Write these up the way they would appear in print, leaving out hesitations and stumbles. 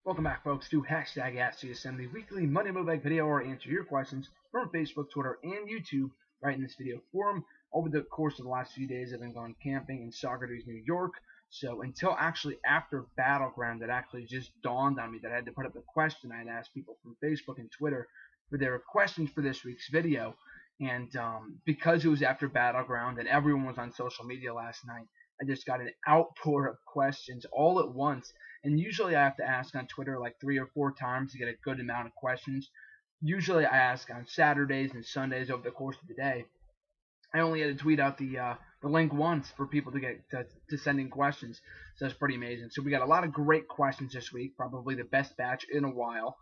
Welcome back, folks, to hashtag AskCSM, the weekly Monday Mailbag video where I answer your questions from Facebook, Twitter, and YouTube right in this video forum. Over the course of the last few days, I've been going camping in Saugerties, New York. So until actually after Battleground, that actually just dawned on me that I had to put up a question. I had asked people from Facebook and Twitter for their questions for this week's video. And because it was after Battleground and everyone was on social media last night, I just got an outpour of questions all at once. And usually I have to ask on Twitter like 3 or 4 times to get a good amount of questions. Usually I ask on Saturdays and Sundays over the course of the day. I only had to tweet out the link once for people to get to send in questions. So that's pretty amazing. So we got a lot of great questions this week. Probably the best batch in a while.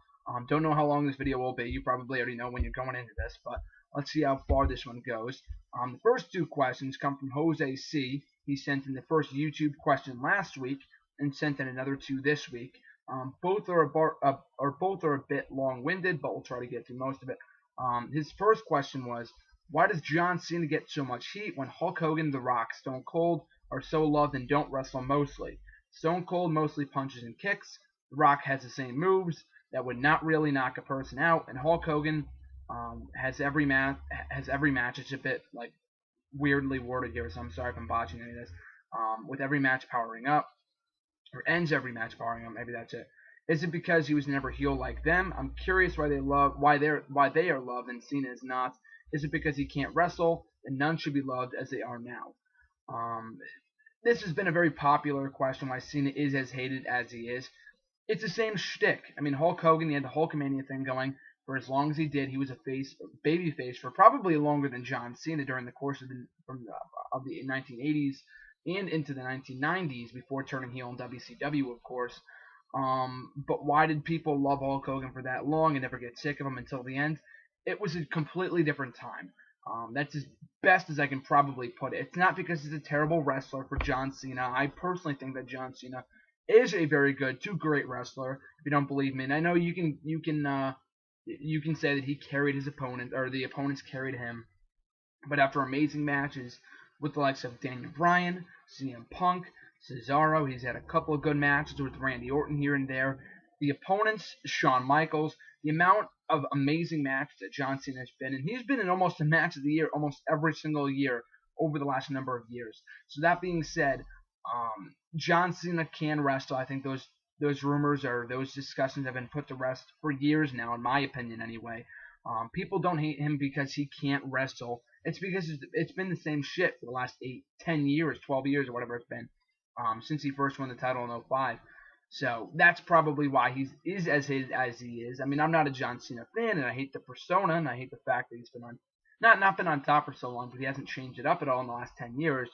Don't know how long this video will be. You probably already know when you're going into this, but let's see how far this one goes. The first 2 questions come from Jose C. He sent in the first YouTube question last week and sent in another 2 this week. Both are a bit long-winded, but we'll try to get through most of it. His first question was, why does John Cena get so much heat when Hulk Hogan, The Rock, Stone Cold are so loved and don't wrestle mostly? Stone Cold mostly punches and kicks. The Rock has the same moves that would not really knock a person out, and Hulk Hogan has every match. It's a bit like weirdly worded here, so I'm sorry if I'm botching any of this. With every match powering up, or ends every match powering up. Maybe that's it. Is it because he was never heel like them? I'm curious why they are loved and Cena is not. Is it because he can't wrestle and none should be loved as they are now? This has been a very popular question why Cena is as hated as he is. It's the same shtick. I mean, Hulk Hogan, he had the Hulkamania thing going for as long as he did. He was a baby face for probably longer than John Cena during the course of the 1980s and into the 1990s before turning heel in WCW, of course. But why did people love Hulk Hogan for that long and never get sick of him until the end? It was a completely different time. That's as best as I can probably put it. It's not because he's a terrible wrestler for John Cena. I personally think that John Cena is a very good to great wrestler. If you don't believe me, and I know you can say that he carried his opponent or the opponents carried him, but after amazing matches with the likes of Daniel Bryan, CM Punk, Cesaro, he's had a couple of good matches with Randy Orton here and there. The opponents, Shawn Michaels, the amount of amazing matches that John Cena has been in. He's been in almost a match of the year almost every single year over the last number of years. So that being said, John Cena can wrestle. I think those rumors or those discussions have been put to rest for years now, in my opinion anyway. People don't hate him because he can't wrestle. It's because it's been the same shit for the last 8, 10 years, 12 years, or whatever it's been, since he first won the title in 2005. So that's probably why he is as hated as he is. I mean, I'm not a John Cena fan, and I hate the persona, and I hate the fact that he's been on not been on top for so long, but he hasn't changed it up at all in the last 10 years.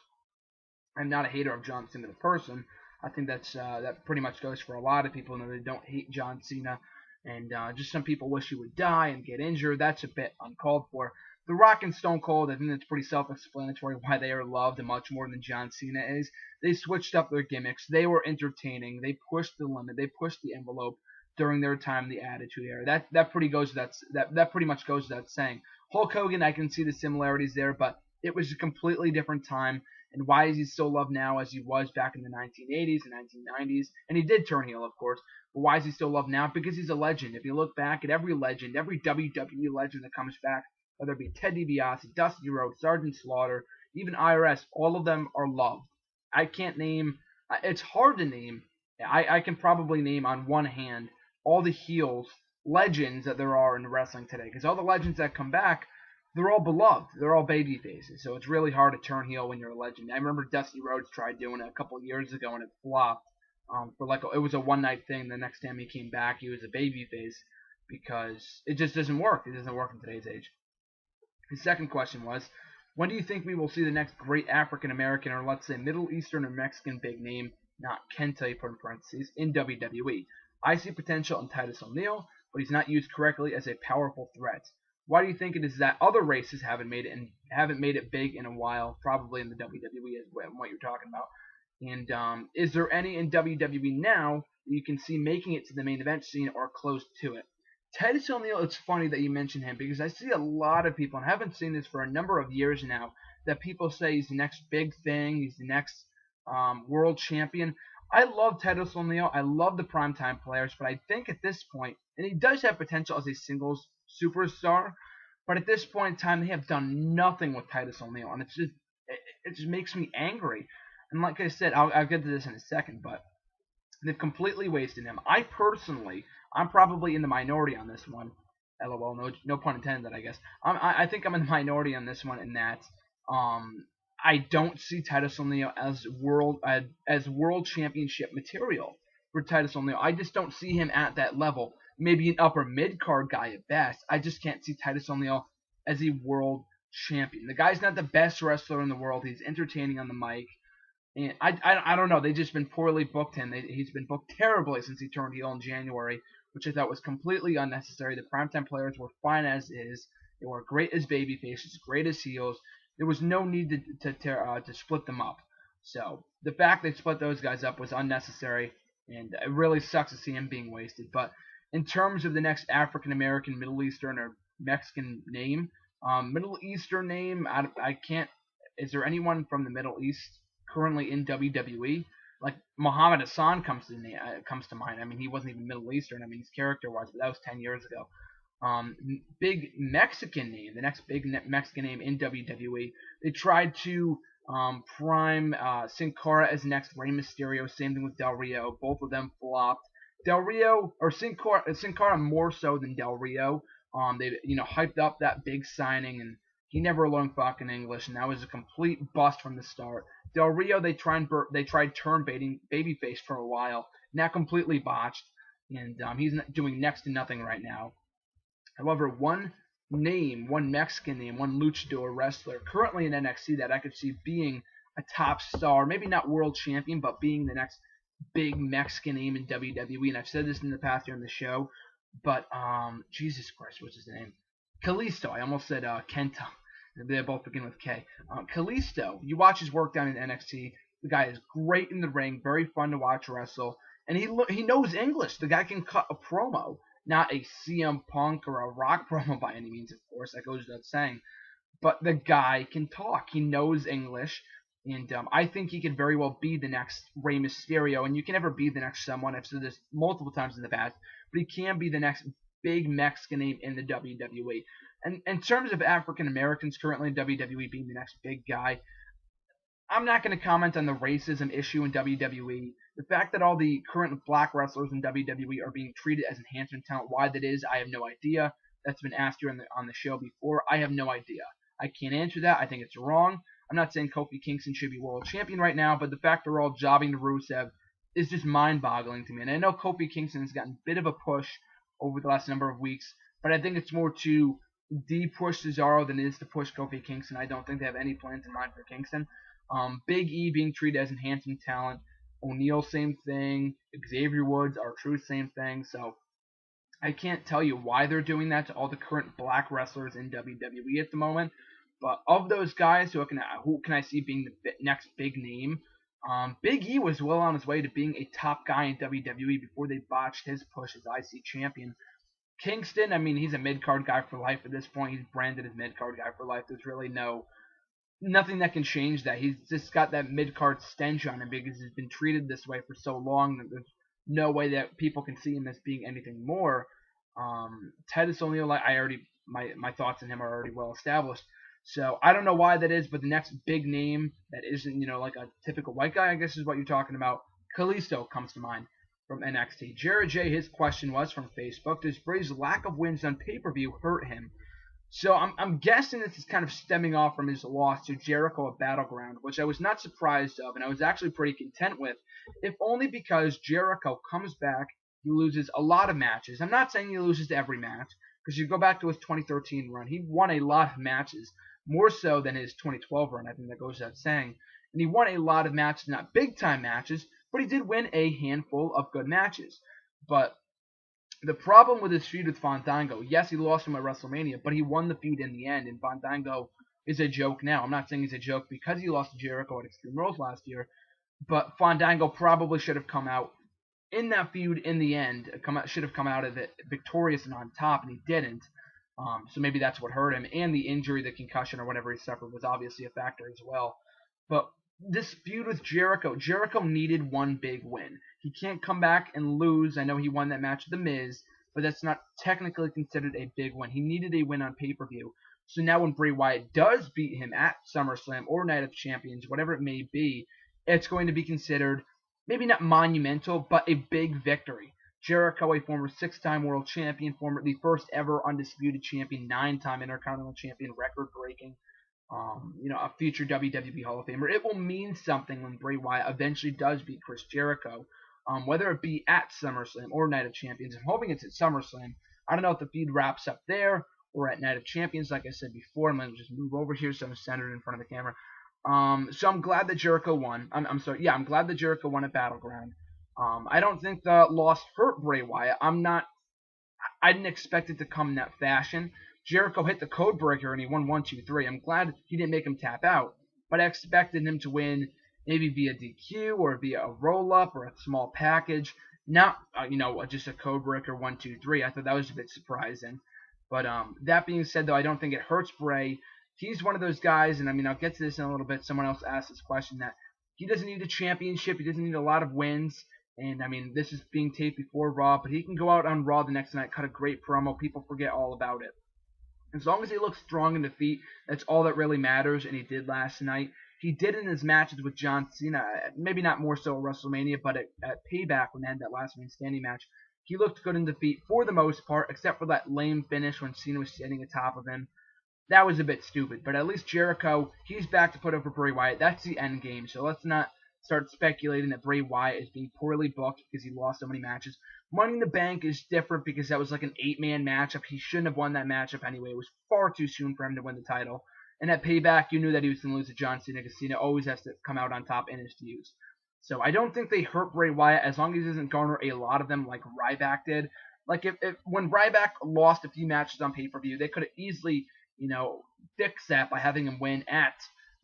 I'm not a hater of John Cena the person. I think that pretty much goes for a lot of people. They don't hate John Cena, and just some people wish he would die and get injured. That's a bit uncalled for. The Rock and Stone Cold, I think that's pretty self-explanatory why they are loved much more than John Cena is. They switched up their gimmicks. They were entertaining. They pushed the limit. They pushed the envelope during their time in the Attitude Era. That pretty much goes without saying. Hulk Hogan, I can see the similarities there, but it was a completely different time. And why is he still loved now as he was back in the 1980s and 1990s? And he did turn heel, of course. But why is he still loved now? Because he's a legend. If you look back at every legend, every WWE legend that comes back, whether it be Ted DiBiase, Dusty Rhodes, Sergeant Slaughter, even IRS, all of them are loved. I can't name, it's hard to name. I can probably name on one hand all the heels, legends that there are in wrestling today. Because all the legends that come back, they're all beloved. They're all baby faces. So it's really hard to turn heel when you're a legend. I remember Dusty Rhodes tried doing it a couple of years ago and it flopped. It was a one-night thing. The next time he came back, he was a baby face because it just doesn't work. It doesn't work in today's age. His second question was, when do you think we will see the next great African-American or let's say Middle Eastern or Mexican big name, not Kenta, you put in parentheses, in WWE? I see potential in Titus O'Neil, but he's not used correctly as a powerful threat. Why do you think it is that other races haven't made it big in a while, probably in the WWE is what you're talking about? And is there any in WWE now that you can see making it to the main event scene or close to it? Titus O'Neil, it's funny that you mention him because I see a lot of people, and I haven't seen this for a number of years now, that people say he's the next big thing, he's the next world champion. I love Titus O'Neil. I love the primetime players, but I think at this point, and he does have potential as a singles superstar, but at this point in time, they have done nothing with Titus O'Neil, and it just makes me angry. And like I said, I'll get to this in a second, but they've completely wasted him. I'm probably in the minority on this one. LOL, no pun intended, I guess. I think I'm in the minority on this one in that I don't see Titus O'Neil as world championship material for Titus O'Neil. I just don't see him at that level. Maybe an upper mid card guy at best. I just can't see Titus O'Neil as a world champion. The guy's not the best wrestler in the world. He's entertaining on the mic. And I don't know. They've just been poorly booked him. He's been booked terribly since he turned heel in January, which I thought was completely unnecessary. The primetime players were fine as is. They were great as babyfaces, great as heels. There was no need to split them up. So the fact they split those guys up was unnecessary, and it really sucks to see him being wasted. But in terms of the next African American, Middle Eastern, or Mexican name, Middle Eastern name, I can't. Is there anyone from the Middle East currently in WWE? Like Muhammad Hassan comes to mind. I mean, he wasn't even Middle Eastern. I mean, he's character-wise, but that was 10 years ago. Big Mexican name, the next big Mexican name in WWE. They tried to prime Sin Cara as next Rey Mysterio. Same thing with Del Rio. Both of them flopped. Del Rio or Sin Cara more so than Del Rio. They hyped up that big signing, and he never learned fucking English, and that was a complete bust from the start. Del Rio, they tried turn babyface for a while, and that completely botched, and he's doing next to nothing right now. However, one Mexican name, one luchador wrestler currently in NXT that I could see being a top star, maybe not world champion, but being the next big Mexican name in WWE, and I've said this in the past here on the show, but Jesus Christ, what's his name? Kalisto. I almost said Kenta. They both begin with K. Kalisto. You watch his work down in NXT. The guy is great in the ring, very fun to watch wrestle, and he knows English. The guy can cut a promo, not a CM Punk or a Rock promo by any means, of course. That goes without saying. But the guy can talk. He knows English, and I think he could very well be the next Rey Mysterio. And you can never be the next someone. I've said this multiple times in the past, but he can be the next big Mexican name in the WWE. And in terms of African Americans currently in WWE being the next big guy, I'm not going to comment on the racism issue in WWE. The fact that all the current black wrestlers in WWE are being treated as enhancement talent, why that is, I have no idea. That's been asked here on the show before. I have no idea. I can't answer that. I think it's wrong. I'm not saying Kofi Kingston should be world champion right now, but the fact they're all jobbing to Rusev is just mind-boggling to me. And I know Kofi Kingston has gotten a bit of a push over the last number of weeks, but I think it's more to de-push Cesaro than it is to push Kofi Kingston. I don't think they have any plans in mind for Kingston. Big E being treated as enhancement talent. O'Neal, same thing. Xavier Woods, R-Truth, same thing. So I can't tell you why they're doing that to all the current black wrestlers in WWE at the moment. But of those guys, who can I see being the next big name? Big E was well on his way to being a top guy in WWE before they botched his push as IC champion. Kingston, I mean, he's a mid-card guy for life at this point. He's branded as mid-card guy for life. There's really nothing that can change that. He's just got that mid-card stench on him because he's been treated this way for so long that there's no way that people can see him as being anything more. Titus O'Neil, my thoughts on him are already well established. So I don't know why that is, but the next big name that isn't, like a typical white guy, I guess is what you're talking about, Kalisto comes to mind from NXT. Jared J, his question was from Facebook, does Bray's lack of wins on pay-per-view hurt him? So I'm guessing this is kind of stemming off from his loss to Jericho at Battleground, which I was not surprised of, and I was actually pretty content with, if only because Jericho comes back, he loses a lot of matches. I'm not saying he loses every match, because you go back to his 2013 run, he won a lot of matches, more so than his 2012 run, I think that goes without saying. And he won a lot of matches, not big-time matches, but he did win a handful of good matches. But the problem with his feud with Fandango, yes, he lost him at WrestleMania, but he won the feud in the end, and Fandango is a joke now. I'm not saying he's a joke because he lost to Jericho at Extreme Rules last year, but Fandango probably should have come out in that feud in the end, should have come out of it victorious and on top, and he didn't. So maybe that's what hurt him, and the injury, the concussion, or whatever he suffered was obviously a factor as well. But this feud with Jericho. Jericho needed one big win. He can't come back and lose. I know he won that match with The Miz, but that's not technically considered a big win. He needed a win on pay-per-view. So now when Bray Wyatt does beat him at SummerSlam or Night of Champions, whatever it may be, it's going to be considered maybe not monumental, but a big victory. Jericho, a former 6-time world champion, the first ever undisputed champion, 9-time Intercontinental champion, record-breaking, a future WWE Hall of Famer. It will mean something when Bray Wyatt eventually does beat Chris Jericho, whether it be at SummerSlam or Night of Champions. I'm hoping it's at SummerSlam. I don't know if the feud wraps up there or at Night of Champions, like I said before. I'm going to just move over here so I'm centered in front of the camera. So I'm glad that Jericho won. I'm glad that Jericho won at Battleground. I don't think the loss hurt Bray Wyatt. I didn't expect it to come in that fashion. Jericho hit the code breaker and he won 1, 2, 3. I'm glad he didn't make him tap out, but I expected him to win maybe via DQ or via a roll up or a small package. Not just a code breaker 1, 2, 3. I thought that was a bit surprising. But that being said, though, I don't think it hurts Bray. He's one of those guys, and I'll get to this in a little bit. Someone else asked this question that he doesn't need a championship. He doesn't need a lot of wins. And, this is being taped before Raw, but he can go out on Raw the next night, cut a great promo. People forget all about it. As long as he looks strong in defeat, that's all that really matters, and he did last night. He did in his matches with John Cena, maybe not more so at WrestleMania, but at Payback when they had that last man standing match. He looked good in defeat for the most part, except for that lame finish when Cena was standing atop of him. That was a bit stupid, but at least Jericho, he's back to put over Bray Wyatt. That's the end game, so let's not start speculating that Bray Wyatt is being poorly booked because he lost so many matches. Money in the Bank is different because that was like an 8-man matchup. He shouldn't have won that matchup anyway. It was far too soon for him to win the title. And at Payback, you knew that he was going to lose to John Cena because Cena always has to come out on top in his feuds. So I don't think they hurt Bray Wyatt as long as he doesn't garner a lot of them like Ryback did. Like if when Ryback lost a few matches on pay-per-view, they could have easily, fixed that by having him win at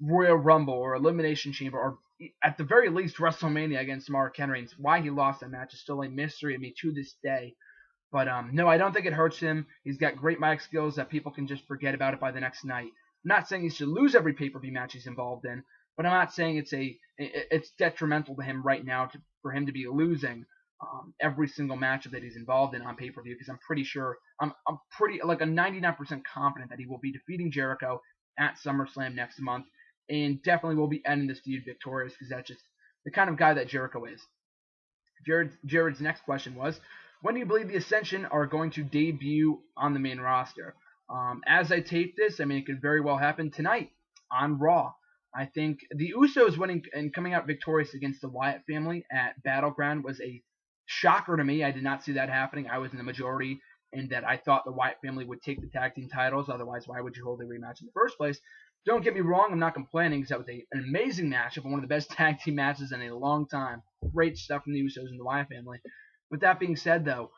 Royal Rumble or Elimination Chamber or at the very least WrestleMania against Mark Henry. And why he lost that match is still a mystery to me to this day. But no, I don't think it hurts him. He's got great mic skills that people can just forget about it by the next night. I'm not saying he should lose every pay-per-view match he's involved in, but I'm not saying it's detrimental to him right now for him to be losing every single matchup that he's involved in on pay-per-view, because I'm pretty sure, I'm pretty, like a 99% confident that he will be defeating Jericho at SummerSlam next month, and definitely will be ending this feud victorious, because that's just the kind of guy that Jericho is. Jared's next question was, when do you believe the Ascension are going to debut on the main roster? As I tape this, it could very well happen tonight on Raw. I think the Usos winning and coming out victorious against the Wyatt family at Battleground was a shocker to me. I did not see that happening. I was in the majority in that I thought the Wyatt family would take the tag team titles. Otherwise, why would you hold a rematch in the first place? Don't get me wrong, I'm not complaining because that was an amazing matchup and one of the best tag team matches in a long time. Great stuff from the Usos and the Wyatt family. With that being said, though,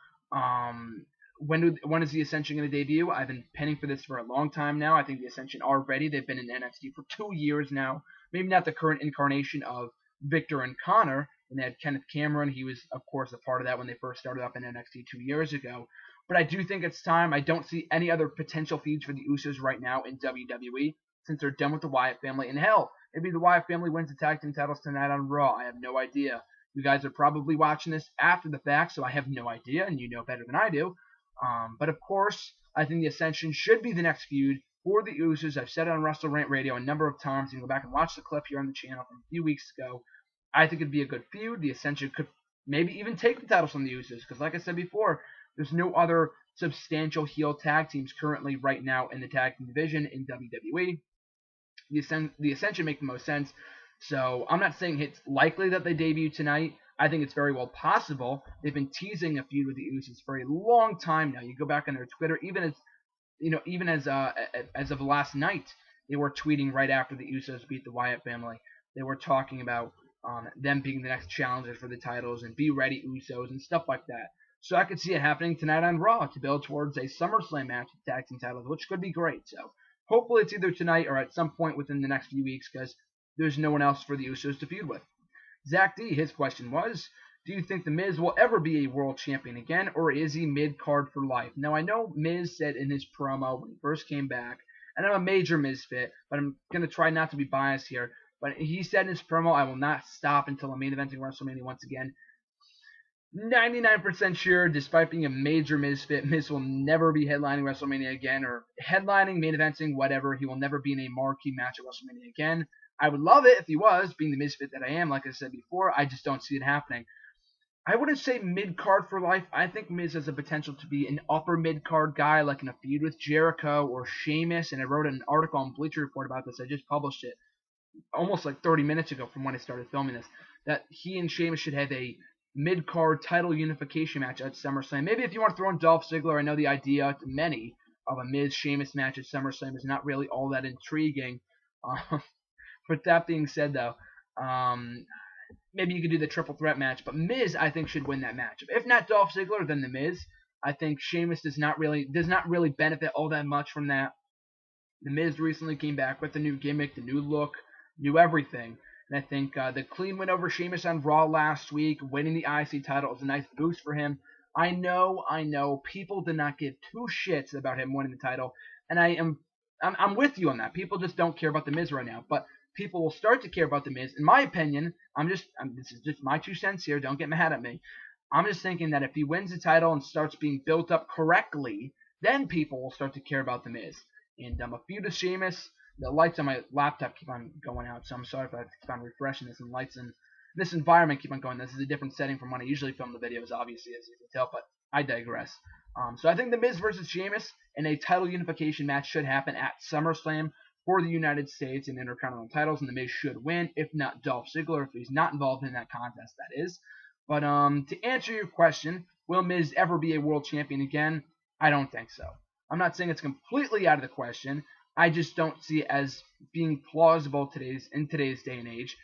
when is the Ascension going to debut? I've been penning for this for a long time now. I think the Ascension are ready. They've been in NXT for 2 years now. Maybe not the current incarnation of Victor and Connor. And they had Kenneth Cameron. He was, of course, a part of that when they first started up in NXT 2 years ago. But I do think it's time. I don't see any other potential feeds for the Usos right now in WWE since they're done with the Wyatt family. And hell, maybe the Wyatt family wins the tag team titles tonight on Raw. I have no idea. You guys are probably watching this after the fact, so I have no idea, and you know better than I do. But of course, I think the Ascension should be the next feud for the Usos. I've said it on Wrestle Rant Radio a number of times. You can go back and watch the clip here on the channel from a few weeks ago. I think it'd be a good feud. The Ascension could maybe even take the titles from the Usos, because like I said before, there's no other substantial heel tag teams currently right now in the tag team division in WWE. The Ascension make the most sense. So I'm not saying it's likely that they debut tonight. I think it's very well possible. They've been teasing a feud with the Usos for a long time now. You go back on their Twitter, even as of last night, they were tweeting right after the Usos beat the Wyatt family. They were talking about them being the next challengers for the titles and be ready Usos and stuff like that. So I could see it happening tonight on Raw to build towards a SummerSlam match with tag team titles, which could be great. So hopefully it's either tonight or at some point within the next few weeks, because there's no one else for the Usos to feud with. Zach D, his question was, do you think The Miz will ever be a world champion again, or is he mid-card for life? Now, I know Miz said in his promo when he first came back, and I'm a major Miz fit, but I'm going to try not to be biased here, But he said in his promo, I will not stop until I'm main eventing WrestleMania once again. 99% sure, despite being a major misfit, Miz will never be headlining WrestleMania again, or headlining, main eventing, whatever. He will never be in a marquee match at WrestleMania again. I would love it if he was, being the misfit that I am, like I said before. I just don't see it happening. I wouldn't say mid-card for life. I think Miz has the potential to be an upper mid-card guy, like in a feud with Jericho or Sheamus, and I wrote an article on Bleacher Report about this. I just published it almost like 30 minutes ago from when I started filming this, that he and Sheamus should have a mid-card title unification match at SummerSlam. Maybe if you want to throw in Dolph Ziggler, I know the idea to many of a Miz-Sheamus match at SummerSlam is not really all that intriguing. But that being said, though, maybe you could do the triple threat match, but Miz, I think, should win that match. If not Dolph Ziggler, then the Miz. I think Sheamus does not really benefit all that much from that. The Miz recently came back with the new gimmick, the new look, new everything. And I think the clean win over Sheamus on Raw last week, winning the IC title, was a nice boost for him. I know, people did not give two shits about him winning the title, and I'm with you on that. People just don't care about the Miz right now, but people will start to care about the Miz. In my opinion, this is just my 2 cents here. Don't get mad at me. I'm just thinking that if he wins the title and starts being built up correctly, then people will start to care about the Miz. And a feud with Sheamus. The lights on my laptop keep on going out, so I'm sorry if I keep on refreshing this, and lights in this environment keep on going. This is a different setting from when I usually film the videos, obviously, as you can tell, but I digress. So I think the Miz versus Sheamus in a title unification match should happen at SummerSlam for the United States and Intercontinental titles, and the Miz should win, if not Dolph Ziggler, if he's not involved in that contest, that is. But to answer your question, will Miz ever be a world champion again? I don't think so. I'm not saying it's completely out of the question. I just don't see it as being plausible in today's day and age,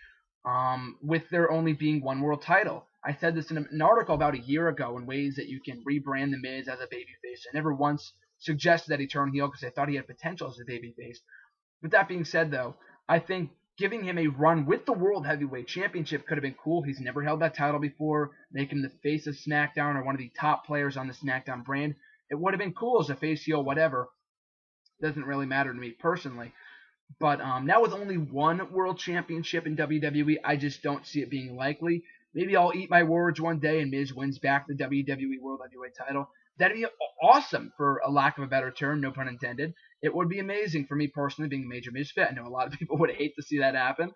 with there only being one world title. I said this in an article about a year ago in ways that you can rebrand the Miz as a babyface. I never once suggested that he turn heel because I thought he had potential as a babyface. With that being said, though, I think giving him a run with the World Heavyweight Championship could have been cool. He's never held that title before. Make him the face of SmackDown or one of the top players on the SmackDown brand. It would have been cool as a face heel, whatever. Doesn't really matter to me personally. But now with only one World Championship in WWE, I just don't see it being likely. Maybe I'll eat my words one day and Miz wins back the WWE World Heavyweight title. That'd be awesome, for a lack of a better term, no pun intended. It would be amazing for me personally, being a major misfit. I know a lot of people would hate to see that happen.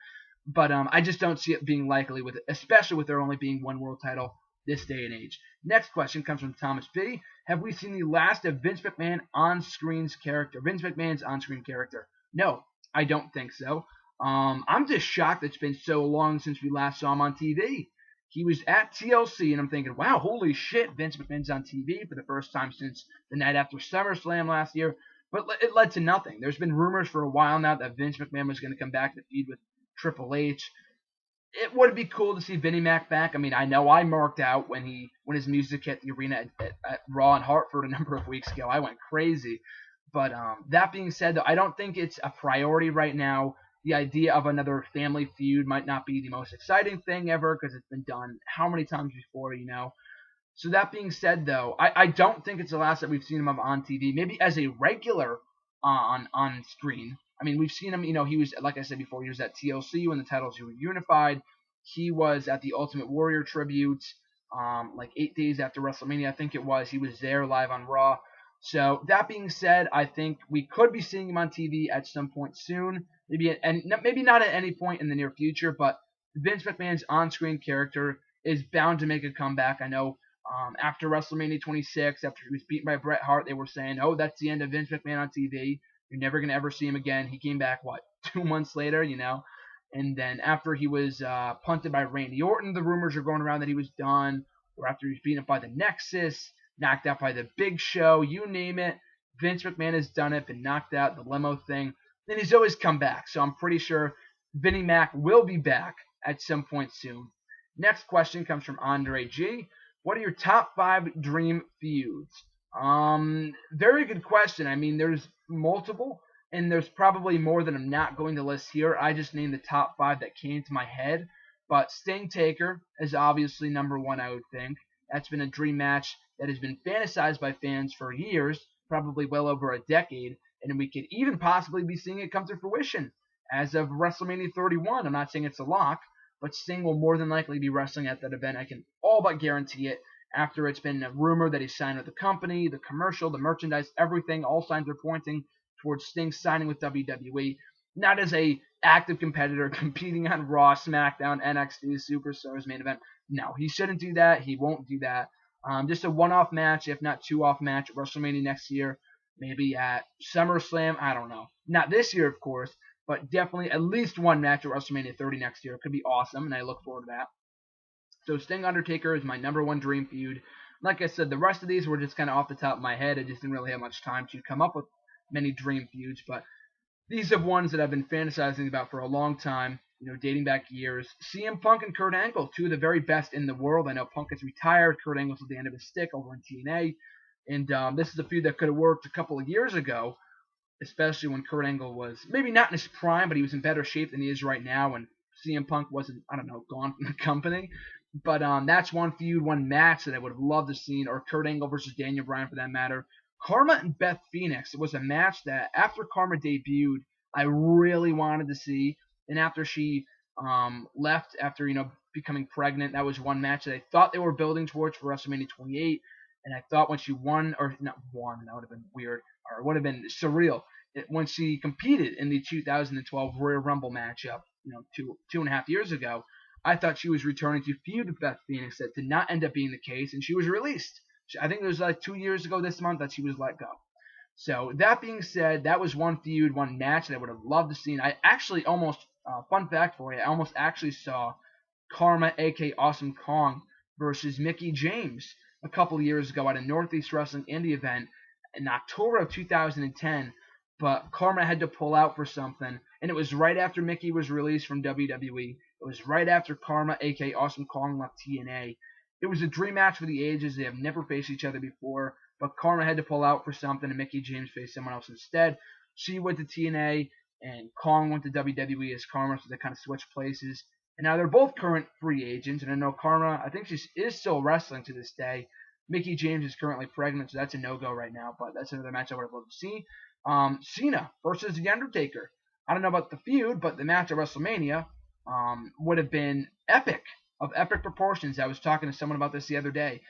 But I just don't see it being likely, especially with there only being one world title this day and age. Next question comes from Thomas B. Have we seen the last of Vince McMahon's on-screen character? No, I don't think so. I'm just shocked it's been so long since we last saw him on TV. He was at TLC, and I'm thinking, wow, holy shit, Vince McMahon's on TV for the first time since the night after SummerSlam last year. But it led to nothing. There's been rumors for a while now that Vince McMahon was going to come back to feud with Triple H. It would be cool to see Vinnie Mac back. I mean, I know I marked out when his music hit the arena at Raw in Hartford a number of weeks ago. I went crazy. But that being said, though, I don't think it's a priority right now. The idea of another family feud might not be the most exciting thing ever because it's been done how many times before, you know. So that being said, though, I don't think it's the last that we've seen him on TV. Maybe as a regular on screen. I mean, we've seen him, you know, he was, like I said before, he was at TLC when the titles were unified. He was at the Ultimate Warrior tribute, like 8 days after WrestleMania, I think it was. He was there live on Raw. So that being said, I think we could be seeing him on TV at some point soon. Maybe not at any point in the near future, but Vince McMahon's on-screen character is bound to make a comeback. I know after WrestleMania 26, after he was beaten by Bret Hart, they were saying, oh, that's the end of Vince McMahon on TV. You're never going to ever see him again. He came back, 2 months later, you know? And then after he was punted by Randy Orton, the rumors are going around that he was done. Or after he was beaten up by the Nexus, knocked out by the Big Show, you name it. Vince McMahon has done it, been knocked out, the limo thing. And he's always come back. So I'm pretty sure Vinnie Mac will be back at some point soon. Next question comes from Andre G. What are your top 5 dream feuds? Very good question. I mean, there's multiple, and there's probably more that I'm not going to list here. I just named the top 5 that came to my head. But Sting Taker is obviously number 1, I would think. That's been a dream match that has been fantasized by fans for years, probably well over a decade, and we could even possibly be seeing it come to fruition as of WrestleMania 31. I'm not saying it's a lock, but Sting will more than likely be wrestling at that event. I can all but guarantee it. After it's been a rumor that he's signed with the company, the commercial, the merchandise, everything, all signs are pointing towards Sting signing with WWE. Not as a active competitor competing on Raw, SmackDown, NXT, Superstars main event. No, he shouldn't do that. He won't do that. Just a one-off match, if not two-off match at WrestleMania next year. Maybe at SummerSlam. I don't know. Not this year, of course, but definitely at least one match at WrestleMania 30 next year. It could be awesome, and I look forward to that. So Sting Undertaker is my number one dream feud. Like I said, the rest of these were just kind of off the top of my head. I just didn't really have much time to come up with many dream feuds, but these are ones that I've been fantasizing about for a long time, dating back years. CM Punk and Kurt Angle, two of the very best in the world. I know Punk is retired. Kurt Angle's at the end of his stick over in TNA. And this is a feud that could have worked a couple of years ago, especially when Kurt Angle was maybe not in his prime, but he was in better shape than he is right now when CM Punk wasn't, gone from the company. But that's one feud, one match that I would have loved to have seen, or Kurt Angle versus Daniel Bryan for that matter. Karma and Beth Phoenix. It was a match that after Karma debuted, I really wanted to see. And after she left, after becoming pregnant, that was one match that I thought they were building towards for WrestleMania 28. And I thought when she won, or not won, that would have been weird, or it would have been surreal. When she competed in the 2012 Royal Rumble matchup, 2.5 years ago, I thought she was returning to feud with Beth Phoenix. That did not end up being the case, and she was released. I think it was like 2 years ago this month that she was let go. So that being said, that was one feud, one match that I would have loved to see. I actually almost, fun fact for you, I almost actually saw Karma, a.k.a. Awesome Kong, versus Mickie James a couple of years ago at a Northeast Wrestling Indie event in October of 2010. But Karma had to pull out for something, and it was right after Mickie was released from WWE. It was right after Karma, a.k.a. Awesome Kong, left TNA. It was a dream match for the ages. They have never faced each other before, but Karma had to pull out for something, and Mickie James faced someone else instead. She went to TNA, and Kong went to WWE as Karma, so they kind of switched places. And now they're both current free agents, and I know Karma, I think she is still wrestling to this day. Mickie James is currently pregnant, so that's a no-go right now, but that's another match I would have loved to see. Cena versus The Undertaker. I don't know about the feud, but the match at WrestleMania would have been epic, of epic proportions. I was talking to someone about this the other day.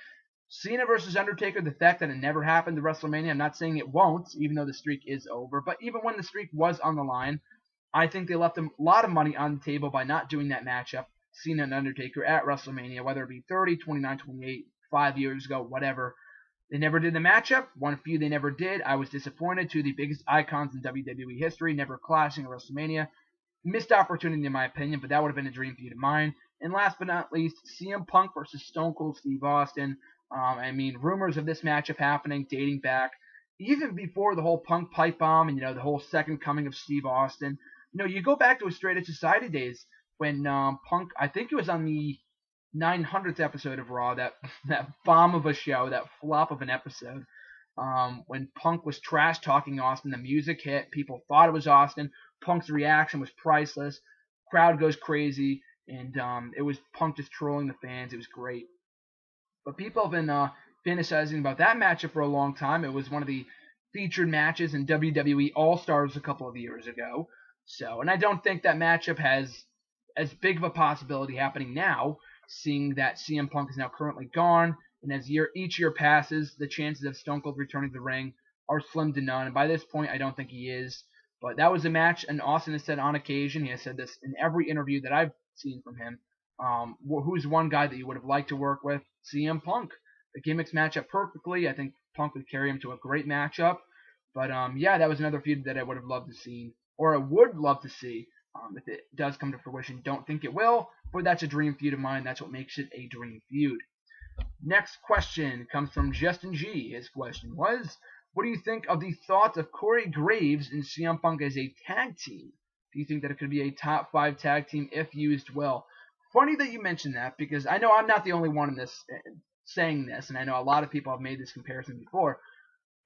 Cena versus Undertaker, the fact that it never happened to WrestleMania, I'm not saying it won't, even though the streak is over, but even when the streak was on the line, I think they left a lot of money on the table by not doing that matchup, Cena and Undertaker, at WrestleMania, whether it be 30, 29, 28, 5 years ago, whatever. They never did the matchup. One feud they never did. I was disappointed. Two of the biggest icons in WWE history never clashing at WrestleMania. Missed opportunity in my opinion, but that would have been a dream feud of mine. And last but not least, CM Punk versus Stone Cold Steve Austin. Rumors of this matchup happening dating back even before the whole Punk pipe bomb and, the whole second coming of Steve Austin. You go back to his Straight Edge Society days when Punk, I think it was on the 900th episode of Raw, that bomb of a show, that flop of an episode, when Punk was trash talking Austin, the music hit, people thought it was Austin, Punk's reaction was priceless, crowd goes crazy, and it was Punk just trolling the fans. It was great. But people have been fantasizing about that matchup for a long time. It was one of the featured matches in WWE All-Stars a couple of years ago. And I don't think that matchup has as big of a possibility happening now, seeing that CM Punk is now currently gone, and as each year passes, the chances of Stone Cold returning to the ring are slim to none. And by this point, I don't think he is. But that was a match, and Austin has said on occasion, he has said this in every interview that I've seen from him, who's one guy that you would have liked to work with? CM Punk. The gimmicks match up perfectly. I think Punk would carry him to a great matchup. But that was another feud that I would have loved to see, or I would love to see. If it does come to fruition, don't think it will, but that's a dream feud of mine. That's what makes it a dream feud. Next question comes from Justin G. His question was, what do you think of the thought of Corey Graves and CM Punk as a tag team? Do you think that it could be a top 5 tag team if used well? Funny that you mentioned that, because I know I'm not the only one in this saying this, and I know a lot of people have made this comparison before,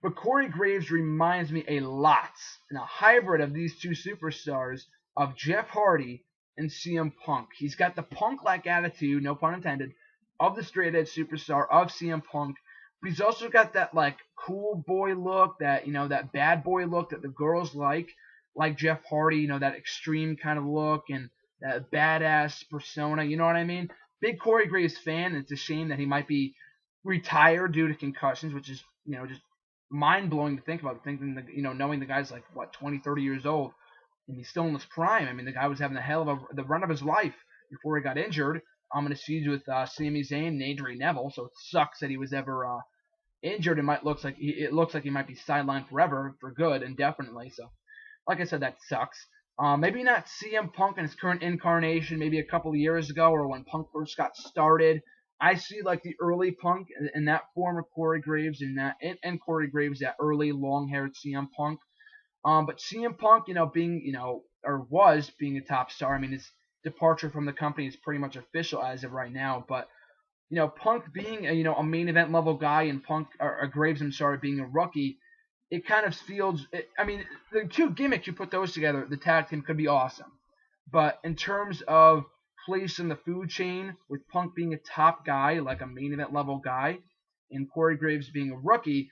but Corey Graves reminds me a lot, in a hybrid of these two superstars, of Jeff Hardy and CM Punk. He's got the Punk-like attitude, no pun intended, of the straight edge superstar of CM Punk, but he's also got that cool boy look, that that bad boy look that the girls like like Jeff Hardy, you know, that extreme kind of look and that badass persona, you know what I mean? Big Corey Graves fan. It's a shame that he might be retired due to concussions, which is, you know, just mind blowing to think about. Thinking, you know, knowing the guy's like, what, 20, 30 years old and he's still in his prime. I mean, the guy was having the hell of the run of his life before he got injured. I'm going to see with Sami Zayn and Adrian Neville, so it sucks that he was ever injured. It looks like he might be sidelined forever for good, indefinitely. So, like I said, that sucks. Maybe not CM Punk in his current incarnation, maybe a couple of years ago or when Punk first got started. I see like the early Punk and that form of Corey Graves and Corey Graves, that early long-haired CM Punk. But CM Punk, you know, being, you know, or was being a top star. I mean, his departure from the company is pretty much official as of right now. But, you know, Punk being a, you know, a main event level guy and Graves, I'm sorry, being a rookie, it kind of feels. I mean, the two gimmicks, you put those together, the tag team could be awesome. But in terms of place in the food chain, with Punk being a top guy, like a main event level guy, and Corey Graves being a rookie,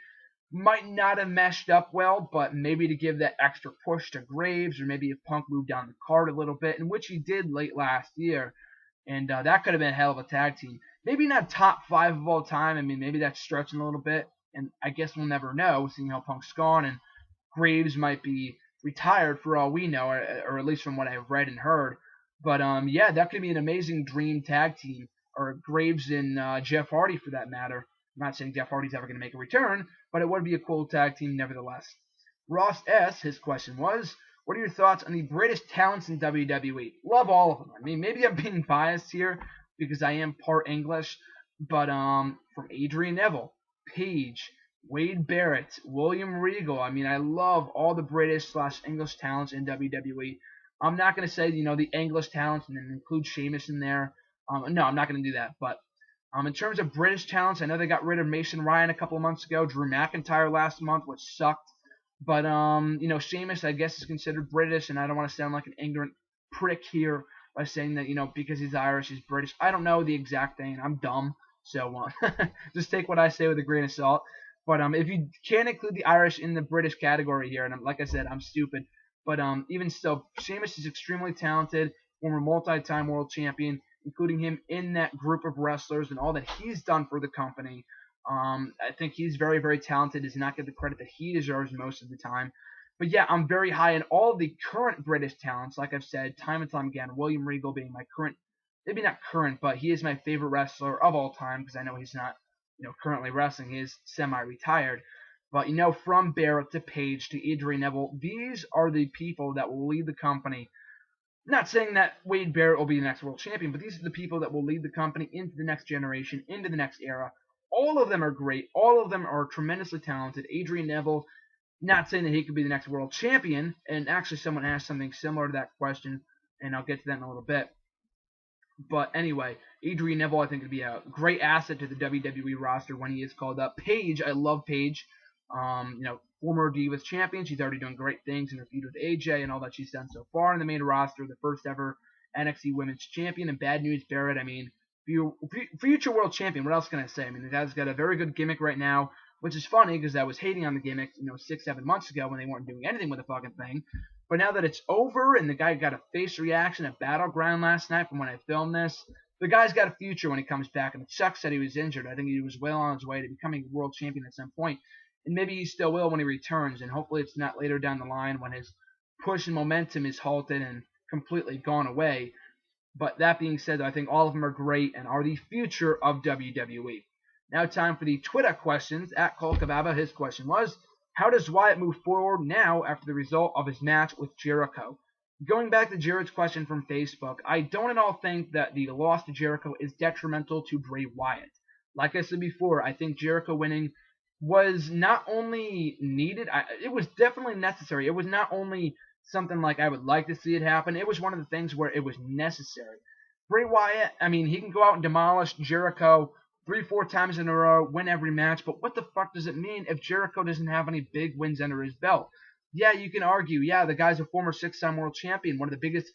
might not have meshed up well, but maybe to give that extra push to Graves, or maybe if Punk moved down the card a little bit, in which he did late last year, and that could have been a hell of a tag team. Maybe not top 5 of all time. I mean, maybe that's stretching a little bit, and I guess we'll never know, seeing how Punk's gone, and Graves might be retired for all we know, or at least from what I've read and heard. But yeah, that could be an amazing dream tag team, or Graves and Jeff Hardy for that matter. I'm not saying Jeff Hardy's ever going to make a return, but it would be a cool tag team nevertheless. Ross S., his question was, what are your thoughts on the British talents in WWE? Love all of them. I mean, maybe I'm being biased here because I am part English, but from Adrian Neville, Paige, Wade Barrett, William Regal. I mean, I love all the British/English talents in WWE. I'm not going to say, you know, the English talents and then include Sheamus in there. No, I'm not going to do that, but in terms of British talents, I know they got rid of Mason Ryan a couple of months ago, Drew McIntyre last month, which sucked. But, you know, Sheamus, I guess, is considered British, and I don't want to sound like an ignorant prick here by saying that, you know, because he's Irish, he's British. I don't know the exact thing. I'm dumb, so just take what I say with a grain of salt. But if you can't include the Irish in the British category here, and like I said, I'm stupid, but even still, Sheamus is extremely talented, former multi-time world champion, including him in that group of wrestlers and all that he's done for the company. I think he's very, very talented. Does not get the credit that he deserves most of the time. But yeah, I'm very high in all the current British talents. Like I've said, time and time again, William Regal being my current, maybe not current, but he is my favorite wrestler of all time because I know he's not, you know, currently wrestling. He is semi-retired. But, you know, from Barrett to Paige to Adrian Neville, these are the people that will lead the company. Not saying that Wade Barrett will be the next world champion, but these are the people that will lead the company into the next generation, into the next era. All of them are great. All of them are tremendously talented. Adrian Neville, not saying that he could be the next world champion, and actually someone asked something similar to that question, and I'll get to that in a little bit. But anyway, Adrian Neville, I think, would be a great asset to the WWE roster when he is called up. Paige, I love Paige. You know, former Divas champion. She's already doing great things in her feud with AJ and all that she's done so far in the main roster. The first ever NXT Women's Champion. And Bad News Barrett, I mean, future world champion. What else can I say? I mean, the guy's got a very good gimmick right now, which is funny because I was hating on the gimmick, you know, 6-7 months ago when they weren't doing anything with the fucking thing. But now that it's over and the guy got a face reaction at Battleground last night from when I filmed this, the guy's got a future when he comes back. And it sucks that he was injured. I think he was well on his way to becoming a world champion at some point. And maybe he still will when he returns, and hopefully it's not later down the line when his push and momentum is halted and completely gone away. But that being said, I think all of them are great and are the future of WWE. Now time for the Twitter questions. At Cole Kababa, his question was, how does Wyatt move forward now after the result of his match with Jericho? Going back to Jared's question from Facebook, I don't at all think that the loss to Jericho is detrimental to Bray Wyatt. Like I said before, I think Jericho winning was not only needed, it was definitely necessary. It was not only something like I would like to see it happen. It was one of the things where it was necessary. Bray Wyatt, I mean, he can go out and demolish Jericho 3-4 times in a row, win every match, but what the fuck does it mean if Jericho doesn't have any big wins under his belt? Yeah, you can argue, yeah, the guy's a former 6-time world champion, one of the biggest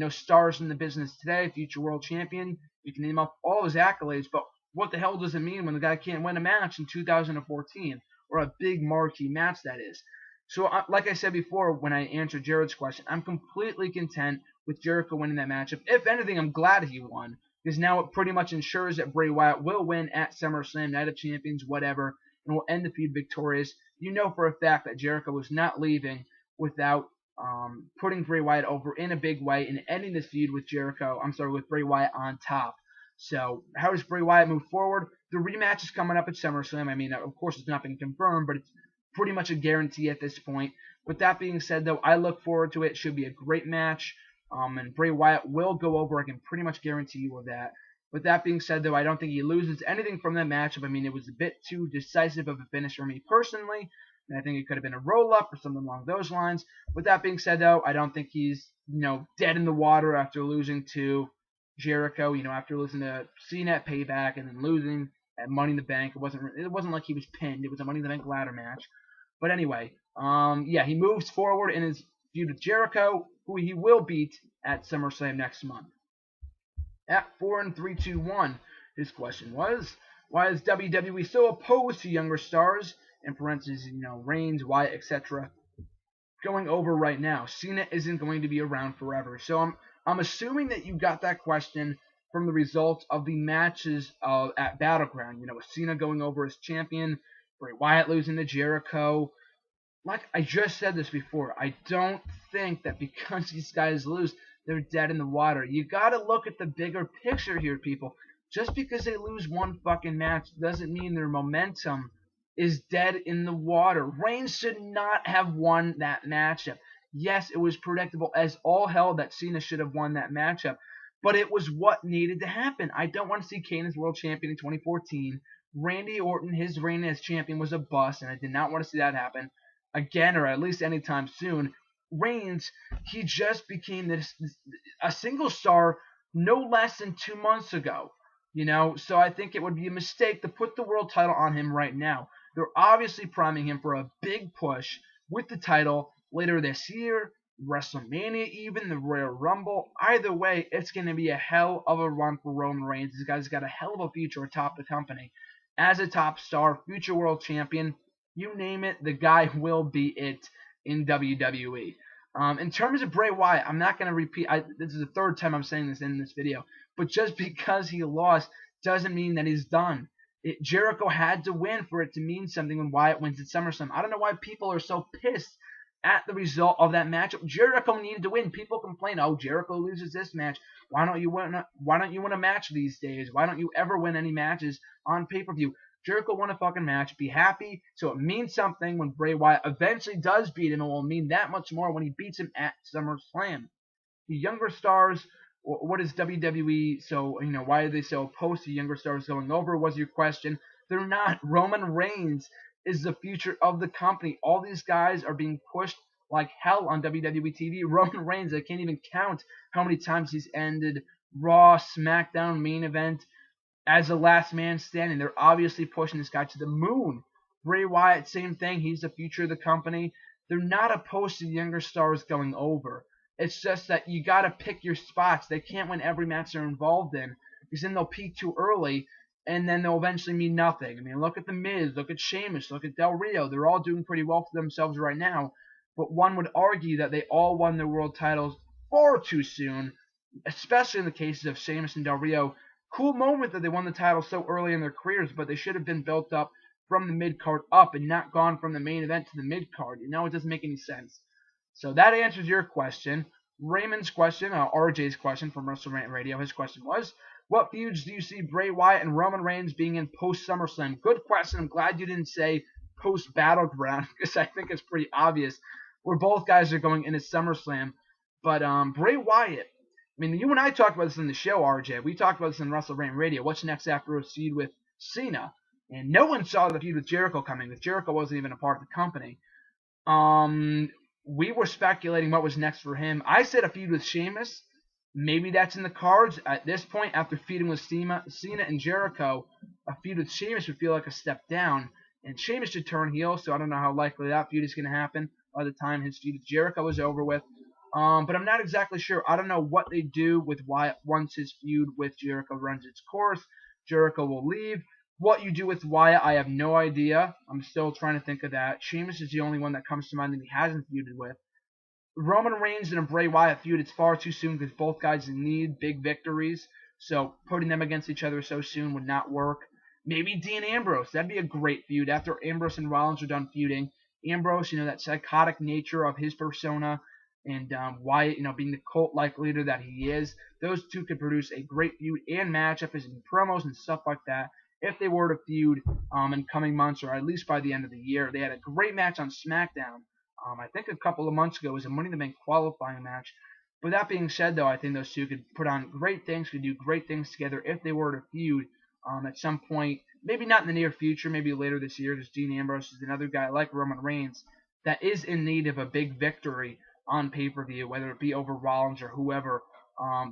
stars in the business today, future world champion. You can name up all his accolades, but what the hell does it mean when the guy can't win a match in 2014, or a big marquee match, that is? So, like I said before when I answered Jared's question, I'm completely content with Jericho winning that matchup. If anything, I'm glad he won, because now it pretty much ensures that Bray Wyatt will win at SummerSlam, Night of Champions, whatever, and will end the feud victorious. You know for a fact that Jericho was not leaving without putting Bray Wyatt over in a big way and ending this feud with with Bray Wyatt on top. So, how does Bray Wyatt move forward? The rematch is coming up at SummerSlam. I mean, of course, it's not been confirmed, but it's pretty much a guarantee at this point. With that being said, though, I look forward to it. It should be a great match, and Bray Wyatt will go over. I can pretty much guarantee you of that. With that being said, though, I don't think he loses anything from that matchup. I mean, it was a bit too decisive of a finish for me personally, and I think it could have been a roll-up or something along those lines. With that being said, though, I don't think he's, dead in the water after losing to Jericho, after losing to Cena at Payback and then losing at Money in the Bank. It wasn't like he was pinned. It was a Money in the Bank ladder match. But anyway, he moves forward in his feud with Jericho, who he will beat at SummerSlam next month. At 4-3-2-1, his question was, why is WWE so opposed to younger stars, in parentheses, Reigns, Wyatt, etc., going over right now? Cena isn't going to be around forever. So I'm assuming that you got that question from the results of the matches at Battleground. With Cena going over as champion, Bray Wyatt losing to Jericho. Like I just said this before, I don't think that because these guys lose, they're dead in the water. You gotta look at the bigger picture here, people. Just because they lose one fucking match doesn't mean their momentum is dead in the water. Reigns should not have won that matchup. Yes, it was predictable as all hell that Cena should have won that matchup, but it was what needed to happen. I don't want to see Kane as world champion in 2014. Randy Orton, his reign as champion was a bust, and I did not want to see that happen again, or at least anytime soon. Reigns, he just became a single star no less than 2 months ago. So I think it would be a mistake to put the world title on him right now. They're obviously priming him for a big push with the title later this year, WrestleMania even, the Royal Rumble. Either way, it's going to be a hell of a run for Roman Reigns. This guy's got a hell of a future atop the company. As a top star, future world champion, you name it, the guy will be it in WWE. In terms of Bray Wyatt, I'm not going to repeat. This is the third time I'm saying this in this video. But just because he lost doesn't mean that he's done. Jericho had to win for it to mean something when Wyatt wins at SummerSlam. I don't know why people are so pissed at the result of that matchup. Jericho needed to win. People complain, oh, Jericho loses this match. Why don't you win a match these days? Why don't you ever win any matches on pay-per-view? Jericho won a fucking match. Be happy. So it means something when Bray Wyatt eventually does beat him. It will mean that much more when he beats him at SummerSlam. The younger stars, what is WWE? So, why are they so opposed to younger stars going over was your question. They're not. Roman Reigns is the future of the company. All these guys are being pushed like hell on WWE TV. Roman Reigns, I can't even count how many times he's ended Raw, SmackDown, main event as the last man standing. They're obviously pushing this guy to the moon. Bray Wyatt, same thing. He's the future of the company. They're not opposed to younger stars going over. It's just that you got to pick your spots. They can't win every match they're involved in because then they'll peak too early and then they'll eventually mean nothing. I mean, look at The Miz, look at Sheamus, look at Del Rio. They're all doing pretty well for themselves right now, but one would argue that they all won their world titles far too soon, especially in the cases of Sheamus and Del Rio. Cool moment that they won the title so early in their careers, but they should have been built up from the mid-card up and not gone from the main event to the mid-card. It doesn't make any sense. So that answers your question. Raymond's question, RJ's question from WrestleRant Radio, his question was, what feuds do you see Bray Wyatt and Roman Reigns being in post-SummerSlam? Good question. I'm glad you didn't say post-Battleground because I think it's pretty obvious where both guys are going into SummerSlam. But Bray Wyatt, I mean, you and I talked about this in the show, RJ. We talked about this in WrestleRant Radio. What's next after a feud with Cena? And no one saw the feud with Jericho coming because Jericho wasn't even a part of the company. We were speculating what was next for him. I said a feud with Sheamus. Maybe that's in the cards. At this point, after feuding with Cena and Jericho, a feud with Sheamus would feel like a step down. And Sheamus should turn heel, so I don't know how likely that feud is going to happen by the time his feud with Jericho is over with. But I'm not exactly sure. I don't know what they do with Wyatt once his feud with Jericho runs its course. Jericho will leave. What you do with Wyatt, I have no idea. I'm still trying to think of that. Sheamus is the only one that comes to mind that he hasn't feuded with. Roman Reigns and a Bray Wyatt feud, it's far too soon because both guys need big victories. So putting them against each other so soon would not work. Maybe Dean Ambrose. That'd be a great feud after Ambrose and Rollins are done feuding. Ambrose, that psychotic nature of his persona, and Wyatt, being the cult-like leader that he is. Those two could produce a great feud and matchup as in promos and stuff like that if they were to feud in coming months or at least by the end of the year. They had a great match on SmackDown. I think a couple of months ago it was a Money in the Bank qualifying match. But that being said, though, I think those two could put on great things, could do great things together if they were to feud at some point. Maybe not in the near future, maybe later this year, because Dean Ambrose is another guy like Roman Reigns that is in need of a big victory on pay-per-view, whether it be over Rollins or whoever.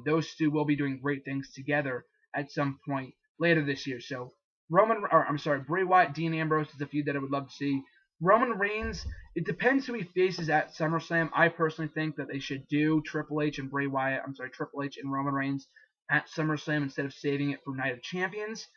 Those two will be doing great things together at some point later this year. So Bray Wyatt, Dean Ambrose is a feud that I would love to see. Roman Reigns, it depends who he faces at SummerSlam. I personally think that they should do Triple H and Roman Reigns at SummerSlam instead of saving it for Night of Champions.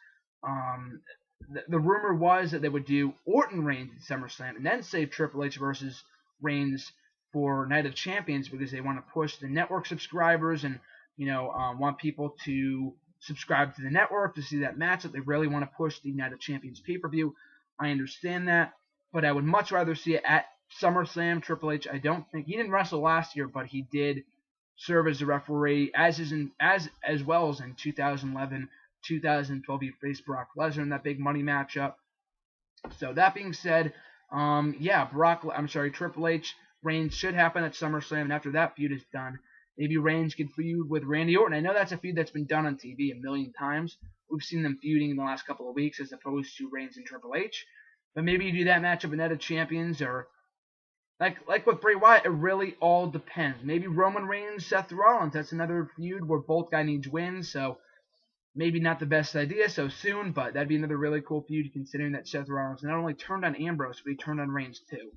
The rumor was that they would do Orton Reigns at SummerSlam and then save Triple H versus Reigns for Night of Champions because they want to push the network subscribers and want people to subscribe to the network to see that match. That they really want to push the Night of Champions pay-per-view. I understand that, but I would much rather see it at SummerSlam. Triple H, I don't think he didn't wrestle last year, but he did serve as a referee as well as in 2011, 2012 he faced Brock Lesnar in that big money matchup. So that being said, Triple H Reigns should happen at SummerSlam, and after that feud is done, maybe Reigns could feud with Randy Orton. I know that's a feud that's been done on TV a million times. We've seen them feuding in the last couple of weeks as opposed to Reigns and Triple H. But maybe you do that matchup in Night of Champions, or like with Bray Wyatt, it really all depends. Maybe Roman Reigns, Seth Rollins, that's another feud where both guys need wins, so maybe not the best idea so soon, but that'd be another really cool feud considering that Seth Rollins not only turned on Ambrose, but he turned on Reigns too.